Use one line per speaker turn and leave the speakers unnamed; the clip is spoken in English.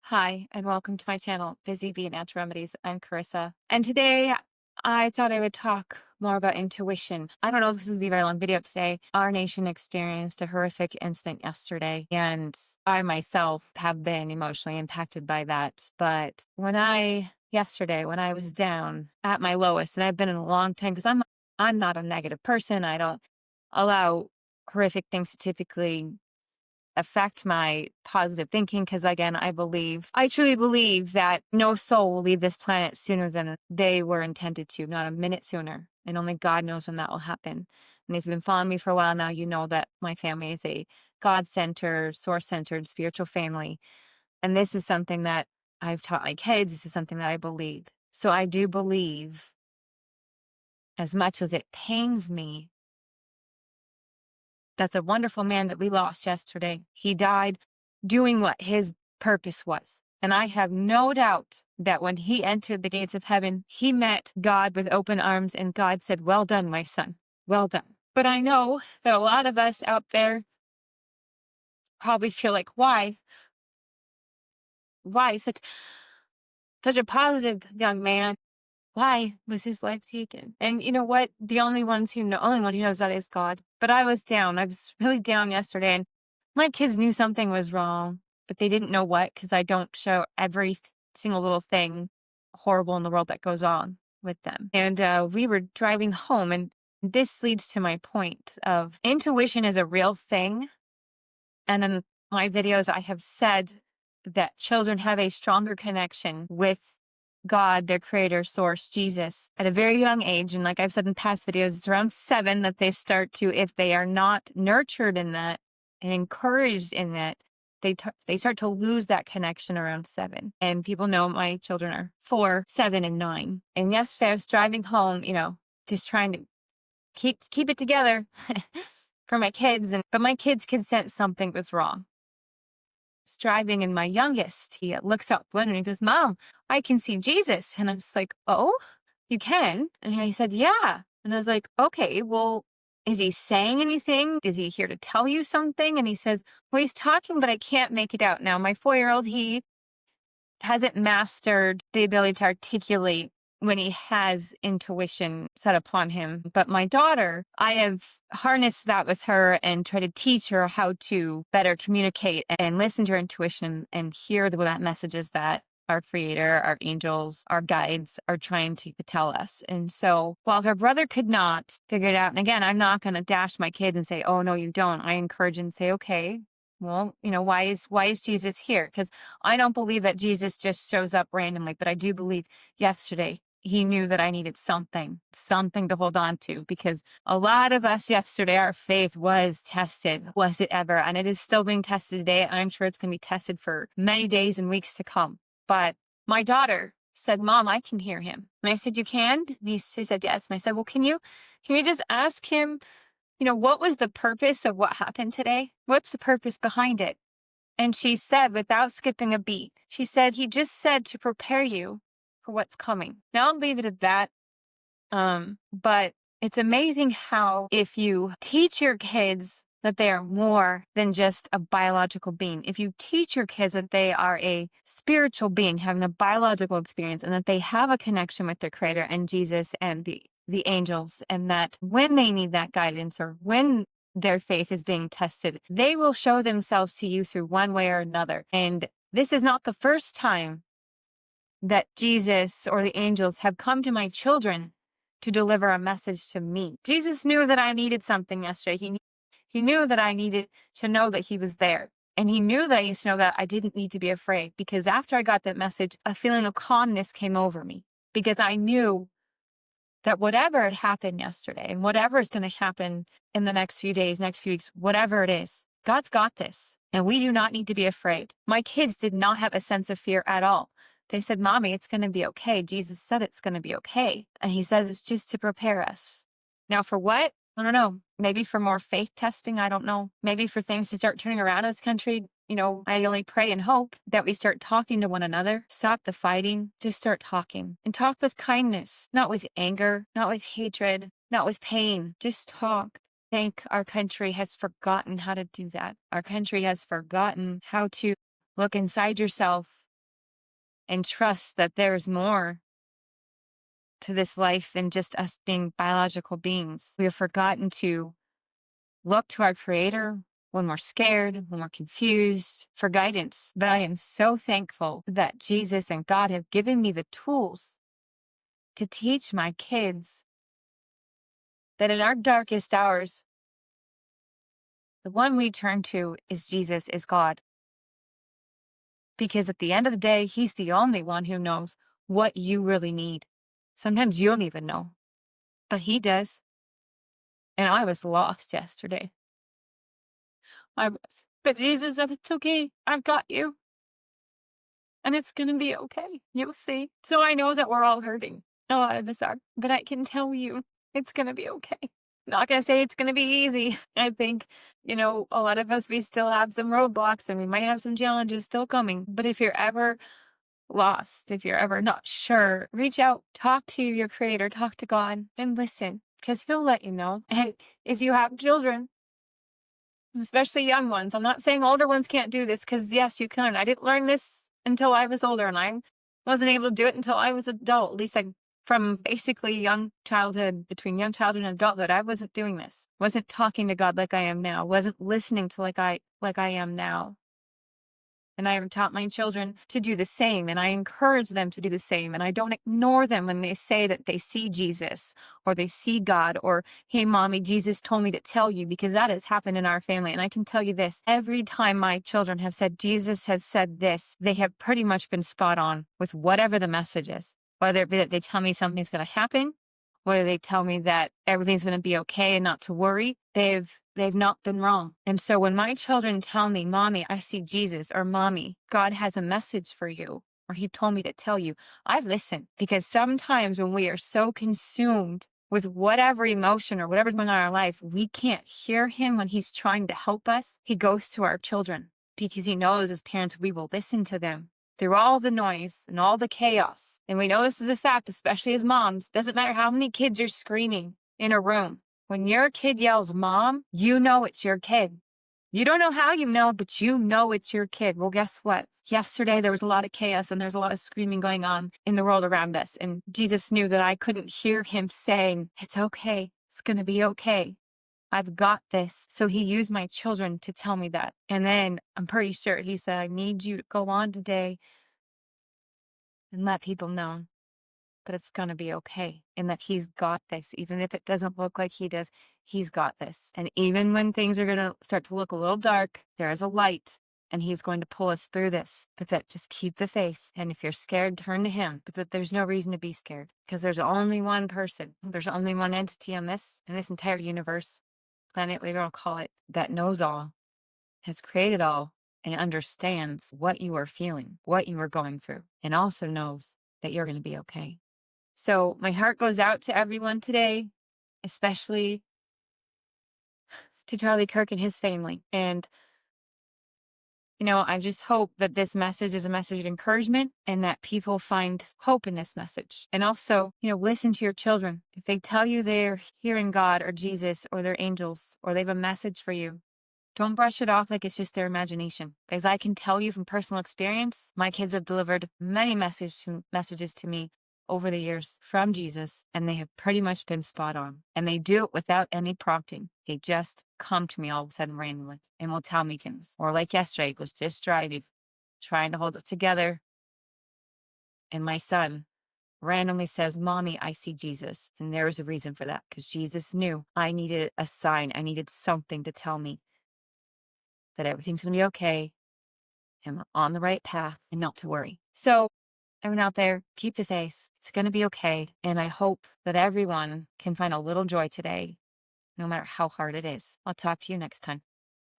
Hi, and welcome to my channel, Busy Bee Natural Remedies. I'm Karissa. And today I thought I would talk more about intuition. I don't know if this will be a very long video today. Our nation experienced a horrific incident yesterday, and I myself have been emotionally impacted by that. But yesterday, when I was down at my lowest, and I've been in a long time, because I'm not a negative person. I don't allow horrific things to typically affect my positive thinking because, again, I truly believe that no soul will leave this planet sooner than they were intended to, not a minute sooner, and only God knows when that will happen. And if you've been following me for a while now, you know that my family is a God-centered, source-centered spiritual family, and this is something that I've taught my kids. This is something that I believe. So I do believe, as much as it pains me, that's a wonderful man that we lost yesterday. He died doing what his purpose was. And I have no doubt that when he entered the gates of heaven, he met God with open arms, and God said, "Well done, my son. Well done." But I know that a lot of us out there probably feel like, why? Why such a positive young man? Why was his life taken? And you know what? The only one who knows that is God. But I was down. I was really down yesterday, and my kids knew something was wrong, but they didn't know what, because I don't show every single little thing horrible in the world that goes on with them. And we were driving home, and this leads to my point of intuition is a real thing. And in my videos, I have said that children have a stronger connection with God, their creator, source, Jesus, at a very young age. And like I've said in past videos, it's around 7 that they start to, if they are not nurtured in that and encouraged in that, they start to lose that connection around 7. And people know my children are 4, 7, and 9. And yesterday I was driving home, just trying to keep it together for my kids. But my kids could sense something was wrong. I was driving, and my youngest, he looks out the window and he goes, "Mom, I can see Jesus." And I was like, "Oh, you can?" And he said, "Yeah." And I was like, "Okay, well, is he saying anything? Is he here to tell you something?" And he says, "Well, he's talking, but I can't make it out." Now, my 4-year-old, he hasn't mastered the ability to articulate when he has intuition set upon him. But my daughter, I have harnessed that with her and try to teach her how to better communicate and listen to her intuition and hear the messages that our creator, our angels, our guides are trying to tell us. And so while her brother could not figure it out, and again, I'm not going to dash my kid and say, "Oh, no, you don't." I encourage him and say, "Okay, well, why is Jesus here?" Because I don't believe that Jesus just shows up randomly, but I do believe yesterday he knew that I needed something to hold on to, because a lot of us yesterday, our faith was tested. Was it ever? And it is still being tested today. And I'm sure it's going to be tested for many days and weeks to come. But my daughter said, "Mom, I can hear him." And I said, "You can?" And she said, "Yes." And I said, "Well, can you just ask him, what was the purpose of what happened today? What's the purpose behind it?" And she said, without skipping a beat, she said, "He just said to prepare you for what's coming." Now I'll leave it at that. But it's amazing how, if you teach your kids that they are more than just a biological being, if you teach your kids that they are a spiritual being having a biological experience, and that they have a connection with their creator and Jesus and the angels, and that when they need that guidance or when their faith is being tested, they will show themselves to you through one way or another. And this is not the first time that Jesus or the angels have come to my children to deliver a message to me. Jesus knew that I needed something yesterday. He knew that I needed to know that he was there. And he knew that I used to know that I didn't need to be afraid, because after I got that message, a feeling of calmness came over me, because I knew that whatever had happened yesterday and whatever is going to happen in the next few days, next few weeks, whatever it is, God's got this. And we do not need to be afraid. My kids did not have a sense of fear at all. They said, "Mommy, it's going to be okay. Jesus said it's going to be okay. And he says it's just to prepare us." Now, for what? I don't know. Maybe for more faith testing. I don't know. Maybe for things to start turning around in this country. I only pray and hope that we start talking to one another, stop the fighting, just start talking, and talk with kindness, not with anger, not with hatred, not with pain. Just talk. I think our country has forgotten how to do that. Our country has forgotten how to look inside yourself and trust that there's more to this life than just us being biological beings. We have forgotten to look to our Creator when we're scared, when we're confused, for guidance. But I am so thankful that Jesus and God have given me the tools to teach my kids that in our darkest hours, the one we turn to is Jesus, is God. Because at the end of the day, He's the only one who knows what you really need. Sometimes you don't even know, but He does. And I was lost yesterday. I was. But Jesus said, it's okay. I've got you. And it's going to be okay. You'll see. So I know that we're all hurting. A lot of us are. But I can tell you, it's going to be okay. Not going to say it's going to be easy. I think, a lot of us, we still have some roadblocks and we might have some challenges still coming. But if you're ever lost, if you're ever not sure, reach out, talk to your Creator, talk to God, and listen, because He'll let you know. And if you have children, especially young ones, I'm not saying older ones can't do this, because yes, you can. I didn't learn this until I was older, and I wasn't able to do it until I was adult. At least from basically young childhood, between young childhood and adulthood, I wasn't doing this. Wasn't talking to God like I am now. Wasn't listening to like I am now. And I have taught my children to do the same, and I encourage them to do the same. And I don't ignore them when they say that they see Jesus or they see God or, hey, mommy, Jesus told me to tell you, because that has happened in our family. And I can tell you this, every time my children have said, Jesus has said this, they have pretty much been spot on with whatever the message is. Whether it be that they tell me something's going to happen, whether they tell me that everything's going to be okay and not to worry, they've not been wrong. And so when my children tell me, mommy, I see Jesus, or mommy, God has a message for you, or He told me to tell you, I listen. Because sometimes when we are so consumed with whatever emotion or whatever's going on in our life, we can't hear Him when He's trying to help us. He goes to our children because He knows as parents, we will listen to them through all the noise and all the chaos. And we know this is a fact, especially as moms. Doesn't matter how many kids are screaming in a room. When your kid yells, Mom, you know it's your kid. You don't know how you know, but you know it's your kid. Well, guess what? Yesterday, there was a lot of chaos and there's a lot of screaming going on in the world around us. And Jesus knew that I couldn't hear Him saying, it's okay. It's going to be okay. I've got this. So He used my children to tell me that. And then I'm pretty sure He said, I need you to go on today and let people know that it's going to be okay and that He's got this. Even if it doesn't look like He does, He's got this. And even when things are going to start to look a little dark, there is a light and He's going to pull us through this. But that just keep the faith. And if you're scared, turn to Him. But that there's no reason to be scared, because there's only one person. There's only one entity on this, in this entire universe, planet, whatever I'll call it, that knows all, has created all, and understands what you are feeling, what you are going through, and also knows that you're going to be okay. So my heart goes out to everyone today, especially to Charlie Kirk and his family. And, I just hope that this message is a message of encouragement and that people find hope in this message. And also, listen to your children. If they tell you they're hearing God or Jesus or they're angels or they have a message for you, don't brush it off like it's just their imagination. Because I can tell you from personal experience, my kids have delivered many messages to me over the years from Jesus, and they have pretty much been spot on. And they do it without any prompting. They just come to me all of a sudden randomly and will tell me things. Or like yesterday, it was just driving, trying to hold it together. And my son randomly says, Mommy, I see Jesus. And there was a reason for that, because Jesus knew I needed a sign. I needed something to tell me that everything's going to be okay and we're on the right path and not to worry. So everyone out there, keep the faith. It's going to be okay. And I hope that everyone can find a little joy today, no matter how hard it is. I'll talk to you next time.